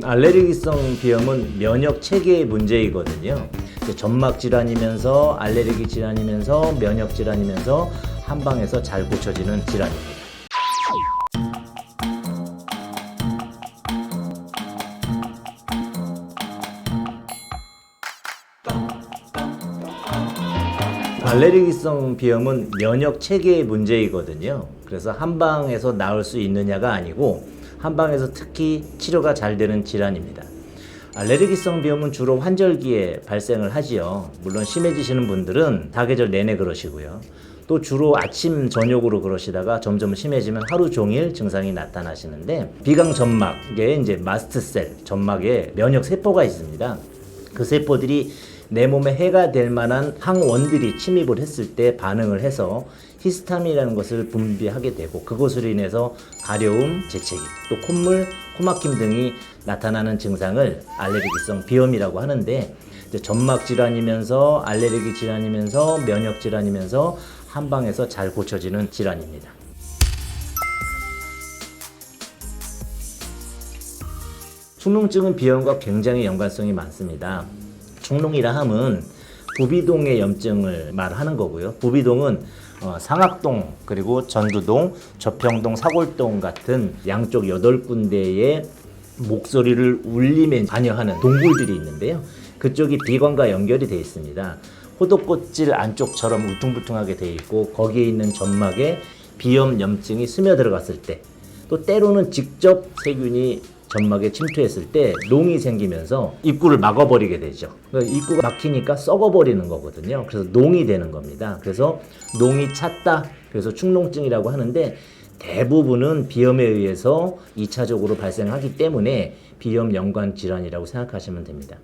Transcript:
알레르기성 비염은 면역 체계의 문제이거든요. 점막 질환이면서 알레르기 질환이면서 면역 질환이면서 한 방에서 잘 고쳐지는 질환입니다. 알레르기성 비염은 면역 체계의 문제이거든요. 그래서 한 방에서 나을 수 있느냐가 아니고 한 방에서 특히 치료가 잘 되는 질환입니다. 알레르기성 비염은 주로 환절기에 발생을 하지요. 물론 심해지시는 분들은 사계절 내내 그러시고요. 또 주로 아침 저녁으로 그러시다가 점점 심해지면 하루 종일 증상이 나타나시는데, 비강 점막에 이제 마스트셀, 점막에 면역 세포가 있습니다. 그 세포들이 내 몸에 해가 될 만한 항원들이 침입을 했을 때 반응을 해서 히스타민이라는 것을 분비하게 되고, 그것으로 인해서 가려움, 재채기, 또 콧물, 코막힘 등이 나타나는 증상을 알레르기성 비염이라고 하는데, 점막 질환이면서 알레르기 질환이면서 면역 질환이면서 한 방에서 잘 고쳐지는 질환입니다. 축농증은 비염과 굉장히 연관성이 많습니다. 축농이라 함은 부비동의 염증을 말하는 거고요. 부비동은 상악동, 그리고 전두동, 저평동, 사골동 같은 양쪽 8군데의 목소리를 울림에 관여하는 동굴들이 있는데요. 그쪽이 비관과 연결이 되어 있습니다. 호독꽃질 안쪽처럼 울퉁불퉁하게 되어 있고, 거기에 있는 점막에 비염 염증이 스며들어갔을 때, 또 때로는 직접 세균이 점막에 침투했을 때 농이 생기면서 입구를 막아버리게 되죠. 입구가 막히니까 썩어버리는 거거든요. 그래서 농이 되는 겁니다. 그래서 농이 찼다, 그래서 축농증이라고 하는데, 대부분은 비염에 의해서 2차적으로 발생하기 때문에 비염 연관 질환이라고 생각하시면 됩니다.